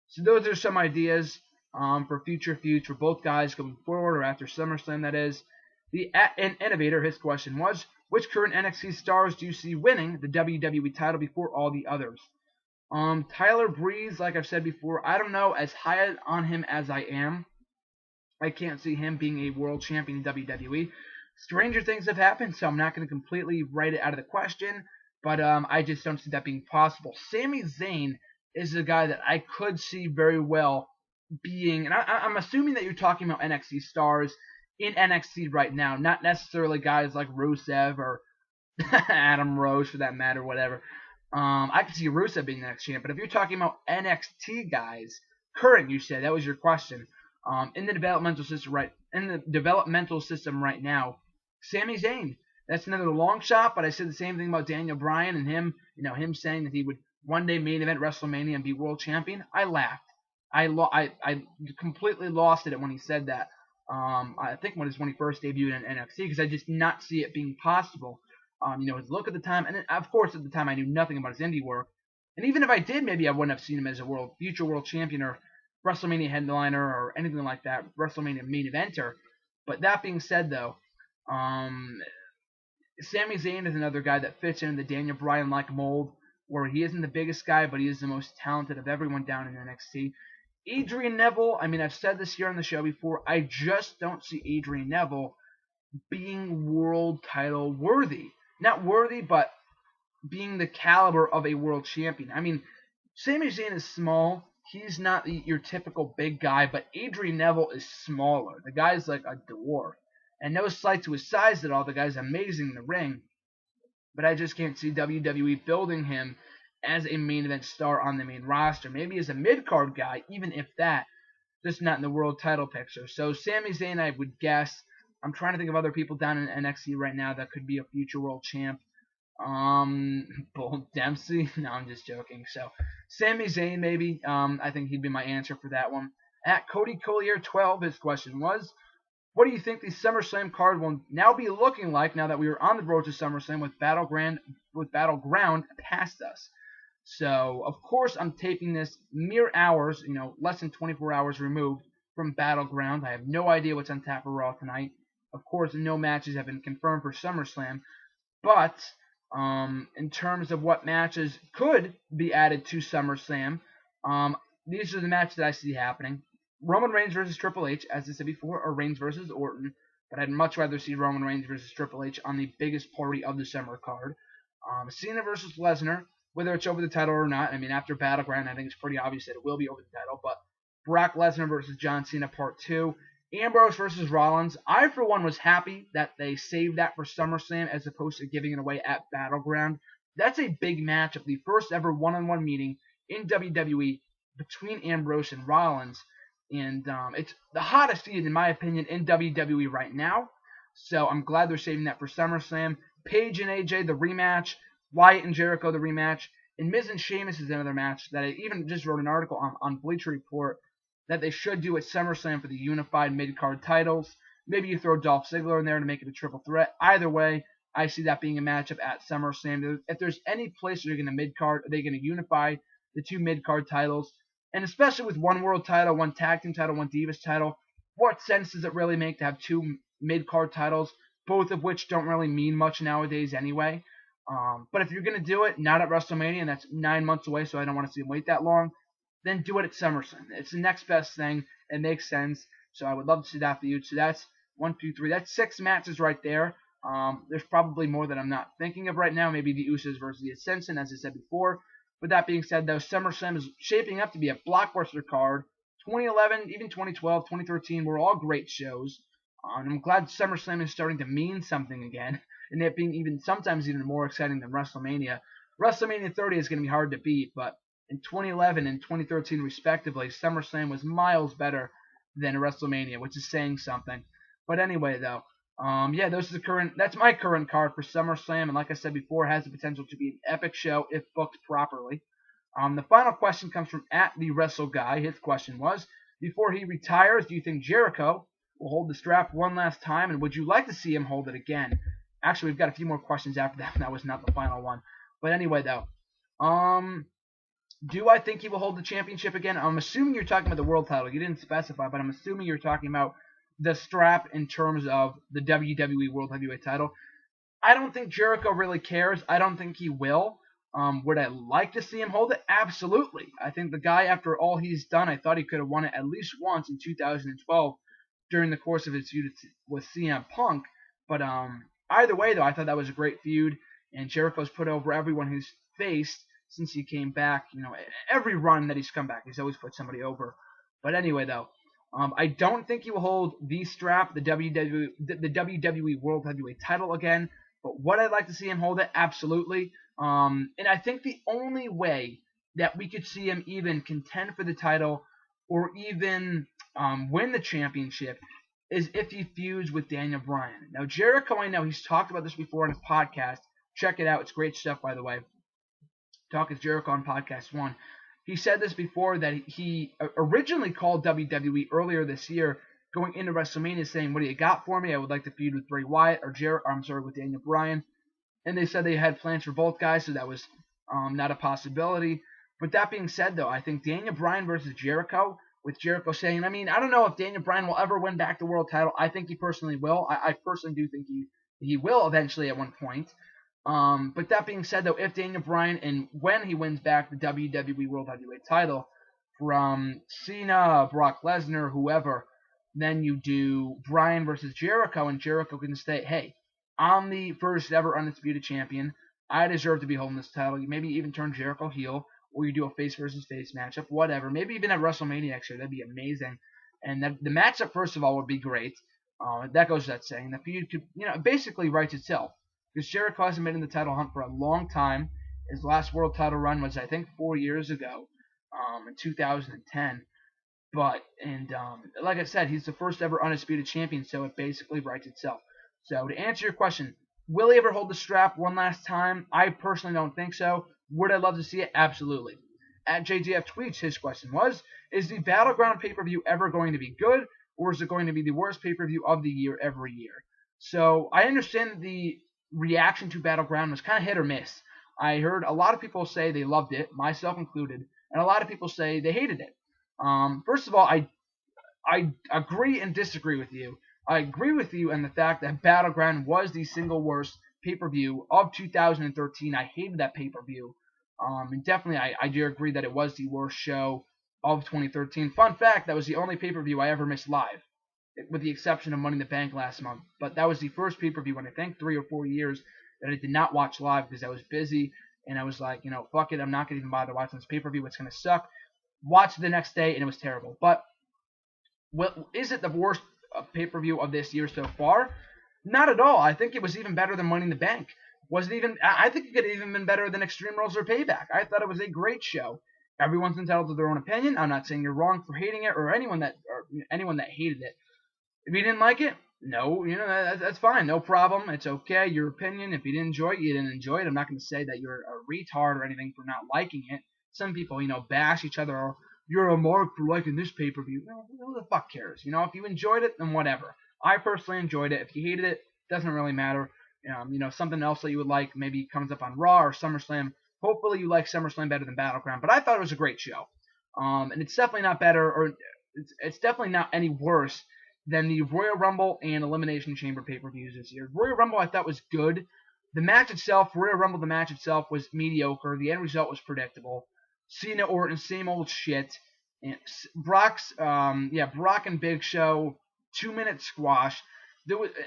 So those are some ideas for future feuds for both guys going forward or after SummerSlam, that is. The Innovator, his question was, which current NXT stars do you see winning the WWE title before all the others? Tyler Breeze, like I've said before, I don't know as high on him as I am. I can't see him being a world champion in WWE. Stranger things have happened, so I'm not going to completely write it out of the question, but I just don't see that being possible. Sami Zayn is a guy that I could see very well being, and I'm assuming that you're talking about NXT stars in NXT right now, not necessarily guys like Rusev or Adam Rose for that matter, whatever. I could see Rusev being the next champ, but if you're talking about NXT guys, current, you said that was your question. In the developmental system right now, Sami Zayn. That's another long shot, but I said the same thing about Daniel Bryan and him. Him saying that he would one day main event WrestleMania and be world champion. I laughed. I completely lost it when he said that. I think when he first debuted in NXT, because I just did not see it being possible. His look at the time, and then, of course at the time I knew nothing about his indie work. And even if I did, maybe I wouldn't have seen him as a future world champion or WrestleMania headliner or anything like that, WrestleMania main eventer. But that being said, though, Sami Zayn is another guy that fits in the Daniel Bryan-like mold, where he isn't the biggest guy, but he is the most talented of everyone down in NXT. Adrian Neville, I've said this here on the show before, I just don't see Adrian Neville being world title worthy. Not worthy, but being the caliber of a world champion. Sami Zayn is small. He's not your typical big guy, but Adrian Neville is smaller. The guy's like a dwarf. And no slight to his size at all. The guy's amazing in the ring. But I just can't see WWE building him as a main event star on the main roster. Maybe as a mid-card guy, even if that. Just not in the world title picture. So Sami Zayn, I would guess. I'm trying to think of other people down in NXT right now that could be a future world champ. Bull Dempsey? No, I'm just joking. So, Sami Zayn, maybe. I think he'd be my answer for that one. At Cody Collier 12, his question was, what do you think the SummerSlam card will now be looking like now that we are on the road to SummerSlam with Battleground past us? So, of course, I'm taping this mere hours, less than 24 hours removed from Battleground. I have no idea what's on tap for Raw tonight. Of course, no matches have been confirmed for SummerSlam, but In terms of what matches could be added to SummerSlam, these are the matches that I see happening. Roman Reigns versus Triple H, as I said before, or Reigns versus Orton. But I'd much rather see Roman Reigns versus Triple H on the biggest party of the summer card. Cena versus Lesnar, whether it's over the title or not. I mean, after Battleground, I think it's pretty obvious that it will be over the title. But Brock Lesnar versus John Cena Part 2. Ambrose versus Rollins. I, for one, was happy that they saved that for SummerSlam as opposed to giving it away at Battleground. That's a big matchup, the first ever one-on-one meeting in WWE between Ambrose and Rollins. And it's the hottest feud, in my opinion, in WWE right now. So I'm glad they're saving that for SummerSlam. Paige and AJ, the rematch. Wyatt and Jericho, the rematch. And Miz and Sheamus is another match that I even just wrote an article on Bleacher Report that they should do at SummerSlam for the unified mid-card titles. Maybe you throw Dolph Ziggler in there to make it a triple threat. Either way, I see that being a matchup at SummerSlam. If there's any place they're going to mid-card, are they going to unify the two mid-card titles? And especially with one world title, one tag team title, one Divas title, what sense does it really make to have two mid-card titles, both of which don't really mean much nowadays anyway? But if you're going to do it, not at WrestleMania, and that's 9 months away, so I don't want to see them wait that long, then do it at SummerSlam. It's the next best thing. It makes sense. So I would love to see that for you. So that's 1, 2, 3. That's 6 matches right there. There's probably more that I'm not thinking of right now. Maybe the Usos versus the Ascension, as I said before. But that being said, though, SummerSlam is shaping up to be a blockbuster card. 2011, even 2012, 2013 were all great shows. I'm glad SummerSlam is starting to mean something again, and it being sometimes even more exciting than WrestleMania. WrestleMania 30 is going to be hard to beat, but in 2011 and 2013 respectively, SummerSlam was miles better than WrestleMania, which is saying something. But anyway, though, yeah, that's my current card for SummerSlam, and like I said before, it has the potential to be an epic show if booked properly. The final question comes from @TheWrestleGuy. His question was, before he retires, do you think Jericho will hold the strap one last time, and would you like to see him hold it again? Actually, we've got a few more questions after that. That was not the final one. But anyway, though, do I think he will hold the championship again? I'm assuming you're talking about the world title. You didn't specify, but I'm assuming you're talking about the strap in terms of the WWE World Heavyweight title. I don't think Jericho really cares. I don't think he will. Would I like to see him hold it? Absolutely. I think the guy, after all he's done, I thought he could have won it at least once in 2012 during the course of his feud with CM Punk. But either way, though, I thought that was a great feud, and Jericho's put over everyone who's faced since he came back. You know, every run that he's come back, he's always put somebody over. But anyway, though, I don't think he will hold the strap, the WWE World Heavyweight title again. But would I like to see him hold it? Absolutely. And I think the only way that we could see him even contend for the title or even win the championship is if he feuds with Daniel Bryan. Now, Jericho, I know he's talked about this before on his podcast. Check it out. It's great stuff, by the way. Talk is Jericho on Podcast 1. He said this before, that he originally called WWE earlier this year going into WrestleMania saying, what do you got for me? I would like to feud with Bray Wyatt with Daniel Bryan. And they said they had plans for both guys, so that was not a possibility. But that being said, though, I think Daniel Bryan versus Jericho, with Jericho saying, I mean, I don't know if Daniel Bryan will ever win back the world title. I think he personally will. I personally do think he will eventually at one point. But that being said, though, if Daniel Bryan, and when he wins back the WWE World Heavyweight title from Cena, Brock Lesnar, whoever, then you do Bryan versus Jericho, and Jericho can say, hey, I'm the first ever undisputed champion. I deserve to be holding this title. You maybe even turn Jericho heel, or you do a face versus face matchup, whatever. Maybe even at WrestleMania next year. That'd be amazing. And the matchup, first of all, would be great. That goes without saying. The feud could, basically writes itself. Because Jericho hasn't been in the title hunt for a long time. His last world title run was, I think, 4 years ago, in 2010. But, like I said, he's the first ever undisputed champion, so it basically writes itself. So, to answer your question, will he ever hold the strap one last time? I personally don't think so. Would I love to see it? Absolutely. At JGF Tweets, his question was, is the Battleground pay-per-view ever going to be good, or is it going to be the worst pay-per-view of the year every year? So, I understand that the reaction to Battleground was kind of hit or miss. I heard a lot of people say they loved it, myself included, and a lot of people say they hated it. First of all, I agree and disagree with you. I agree with you in the fact that Battleground was the single worst pay-per-view of 2013. I hated that pay-per-view. And definitely, I do agree that it was the worst show of 2013. Fun fact, that was the only pay-per-view I ever missed live, with the exception of Money in the Bank last month. But that was the first pay-per-view in, I think, 3 or 4 years that I did not watch live because I was busy. And I was like, fuck it, I'm not going to even bother watching this pay-per-view. It's going to suck. Watched it the next day, and it was terrible. But is it the worst pay-per-view of this year so far? Not at all. I think it was even better than Money in the Bank. I think it could have even been better than Extreme Rules or Payback. I thought it was a great show. Everyone's entitled to their own opinion. I'm not saying you're wrong for hating it, or anyone that hated it. If you didn't like it, no, that's fine, no problem. It's okay, your opinion. If you didn't enjoy it, you didn't enjoy it. I'm not going to say that you're a retard or anything for not liking it. Some people, bash each other. Or, you're a mark for liking this pay-per-view. Who the fuck cares? If you enjoyed it, then whatever. I personally enjoyed it. If you hated it, doesn't really matter. Something else that you would like maybe comes up on Raw or SummerSlam. Hopefully you like SummerSlam better than Battleground. But I thought it was a great show. And it's definitely not better, or it's definitely not any worse than the Royal Rumble and Elimination Chamber pay-per-views this year. Royal Rumble I thought was good. The match itself, Royal Rumble, the match itself was mediocre. The end result was predictable. Cena, Orton, same old shit. And Brock and Big Show, 2-minute squash.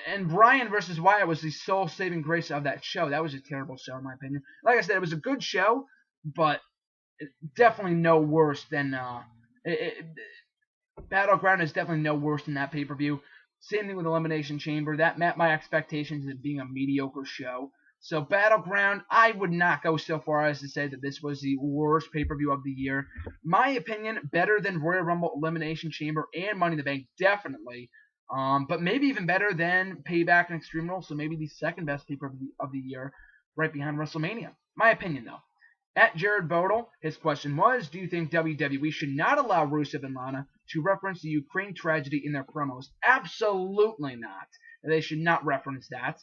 And Bryan versus Wyatt was the sole saving grace of that show. That was a terrible show, in my opinion. Like I said, it was a good show, but definitely no worse than Battleground is definitely no worse than that pay-per-view. Same thing with Elimination Chamber. That met my expectations of being a mediocre show. So Battleground, I would not go so far as to say that this was the worst pay-per-view of the year. My opinion, better than Royal Rumble, Elimination Chamber, and Money in the Bank, definitely. But maybe even better than Payback and Extreme Rules, so maybe the second best pay-per-view of the year, right behind WrestleMania. My opinion, though. At Jared Bodel, his question was, do you think WWE should not allow Rusev and Lana to reference the Ukraine tragedy in their promos? Absolutely not. They should not reference that.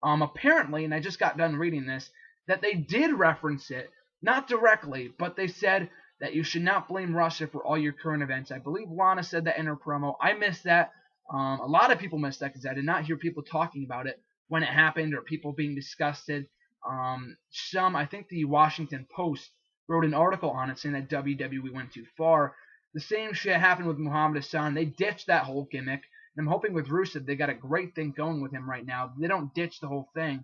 Apparently, and I just got done reading this, that they did reference it, not directly, but they said that you should not blame Russia for all your current events. I believe Lana said that in her promo. I missed that. A lot of people missed that because I did not hear people talking about it when it happened or people being disgusted. I think the Washington Post wrote an article on it saying that WWE went too far. The same shit happened with Muhammad Hassan. They ditched that whole gimmick. And I'm hoping with Rusev, they got a great thing going with him right now. They don't ditch the whole thing.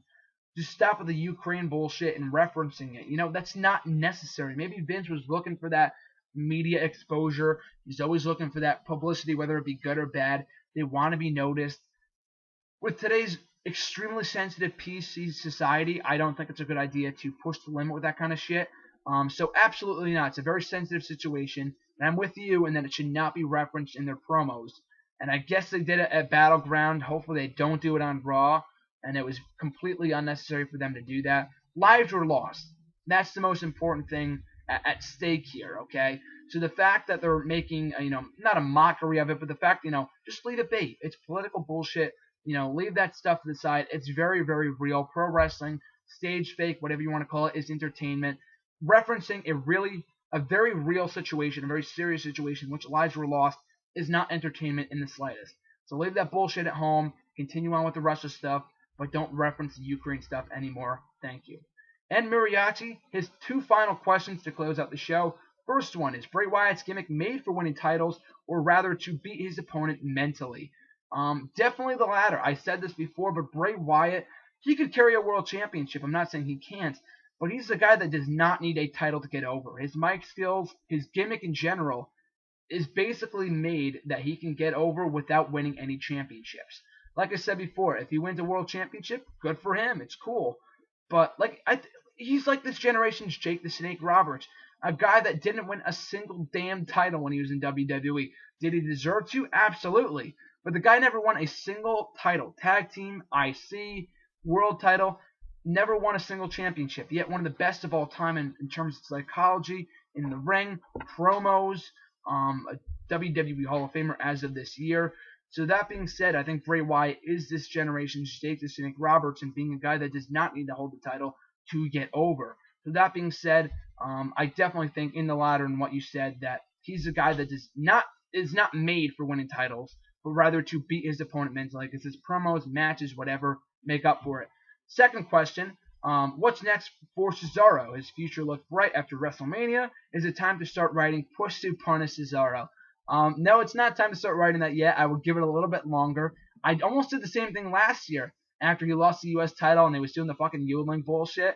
Just stop with the Ukraine bullshit and referencing it. That's not necessary. Maybe Vince was looking for that media exposure. He's always looking for that publicity, whether it be good or bad. They want to be noticed. With today's extremely sensitive PC society, I don't think it's a good idea to push the limit with that kind of shit. So absolutely not. It's a very sensitive situation. And I'm with you in that it should not be referenced in their promos. And I guess they did it at Battleground. Hopefully they don't do it on Raw. And it was completely unnecessary for them to do that. Lives were lost. That's the most important thing at stake here, okay? So the fact that they're making, not a mockery of it, but the fact, just leave it be. It's political bullshit. Leave that stuff to the side. It's very, very real. Pro wrestling, stage fake, whatever you want to call it, is entertainment. Referencing a very real situation, a very serious situation, which lives were lost, is not entertainment in the slightest. So leave that bullshit at home. Continue on with the Russia stuff, but don't reference the Ukraine stuff anymore. Thank you. And Muriachi, his two final questions to close out the show. First one, is Bray Wyatt's gimmick made for winning titles, or rather to beat his opponent mentally? Definitely the latter. I said this before, but Bray Wyatt, he could carry a world championship. I'm not saying he can't, but he's a guy that does not need a title to get over. His mic skills, his gimmick in general, is basically made that he can get over without winning any championships. Like I said before, if he wins a world championship, good for him. It's cool. But he's like this generation's Jake the Snake Roberts, a guy that didn't win a single damn title when he was in WWE. Did he deserve to? Absolutely. But the guy never won a single title. Tag team, IC, world title, never won a single championship. Yet one of the best of all time in terms of psychology, in the ring, promos, a WWE Hall of Famer as of this year. So that being said, I think Bray Wyatt is this generation's Jake the Snake Roberts, and being a guy that does not need to hold the title to get over. So that being said, I definitely think in the latter in what you said, that he's a guy that is not made for winning titles, but rather to beat his opponent mentally, because his promos, matches, whatever, make up for it. Second question, what's next for Cesaro? His future looked bright after WrestleMania. Is it time to start writing Push to Punish Cesaro? No, it's not time to start writing that yet. I would give it a little bit longer. I almost did the same thing last year after he lost the U.S. title and they was doing the fucking yodeling bullshit.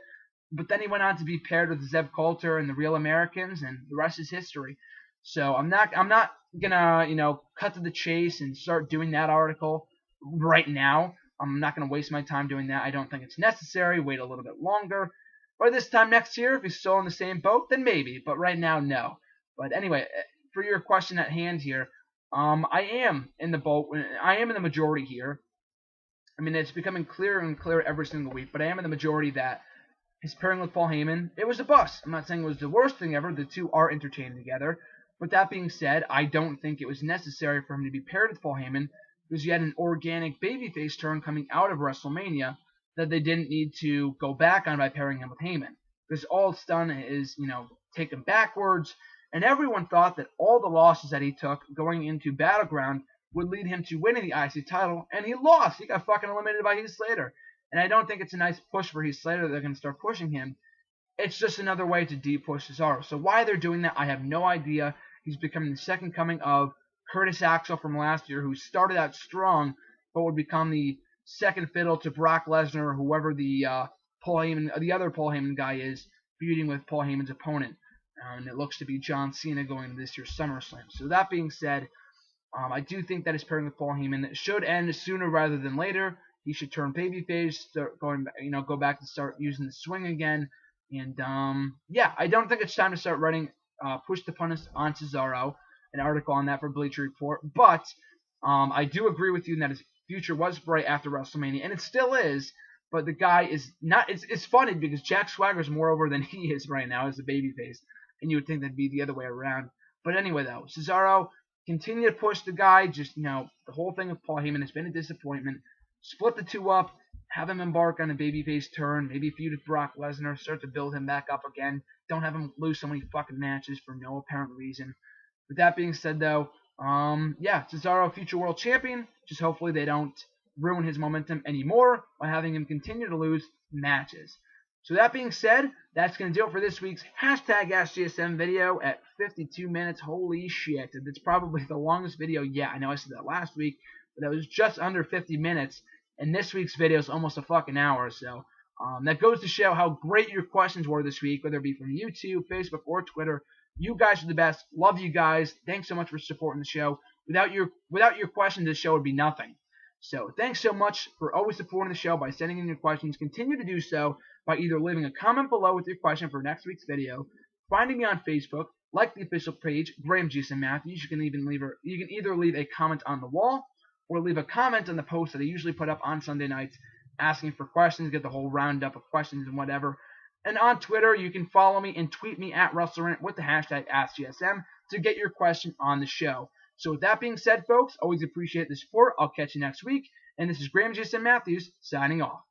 But then he went on to be paired with Zeb Coulter and the Real Americans, and the rest is history. So I'm not gonna cut to the chase and start doing that article right now. I'm not gonna waste my time doing that. I don't think it's necessary. Wait a little bit longer. By this time next year, if he's still in the same boat, then maybe. But right now, no. But anyway, for your question at hand here, I am in the boat. I am in the majority here. I mean, it's becoming clearer and clearer every single week. But I am in the majority that his pairing with Paul Heyman, it was a bust. I'm not saying it was the worst thing ever. The two are entertaining together. But that being said, I don't think it was necessary for him to be paired with Paul Heyman because you had an organic babyface turn coming out of WrestleMania that they didn't need to go back on by pairing him with Heyman. Because all it's done is, take him backwards. And everyone thought that all the losses that he took going into Battleground would lead him to winning the IC title. And he lost. He got fucking eliminated by Heath Slater. And I don't think it's a nice push for Heath Slater that they're going to start pushing him. It's just another way to de-push Cesaro. So why they're doing that, I have no idea. He's becoming the second coming of Curtis Axel from last year, who started out strong, but would become the second fiddle to Brock Lesnar or whoever the other Paul Heyman guy is, feuding with Paul Heyman's opponent. And it looks to be John Cena going to this year's SummerSlam. So that being said, I do think that his pairing with Paul Heyman should end sooner rather than later. He should turn babyface, go back and start using the swing again. And I don't think it's time to start writing Push to Punish on Cesaro, an article on that for Bleacher Report. But I do agree with you that his future was bright after WrestleMania, and it still is. But the guy is not. It's funny because Jack Swagger's more over than he is right now as a babyface, and you would think that'd be the other way around. But anyway, though, Cesaro, continue to push the guy. Just the whole thing with Paul Heyman has been a disappointment. Split the two up, have him embark on a babyface turn, maybe feud with Brock Lesnar, start to build him back up again. Don't have him lose so many fucking matches for no apparent reason. With that being said, though, Cesaro, future world champion. Just hopefully they don't ruin his momentum anymore by having him continue to lose matches. So that being said, that's going to do it for this week's #AskGSM video at 52 minutes. Holy shit. It's probably the longest video yet. I know I said that last week, but that was just under 50 minutes. And this week's video is almost a fucking hour. So that goes to show how great your questions were this week, whether it be from YouTube, Facebook, or Twitter. You guys are the best. Love you guys. Thanks so much for supporting the show. Without your questions, this show would be nothing. So thanks so much for always supporting the show by sending in your questions. Continue to do so by either leaving a comment below with your question for next week's video, finding me on Facebook, like the official page, Graham Jason Matthews. You can either leave a comment on the wall or leave a comment on the post that I usually put up on Sunday nights asking for questions, get the whole roundup of questions and whatever. And on Twitter, you can follow me and tweet me at WrestleRant with the #AskGSM to get your question on the show. So with that being said, folks, always appreciate the support. I'll catch you next week. And this is Graham Jason Matthews signing off.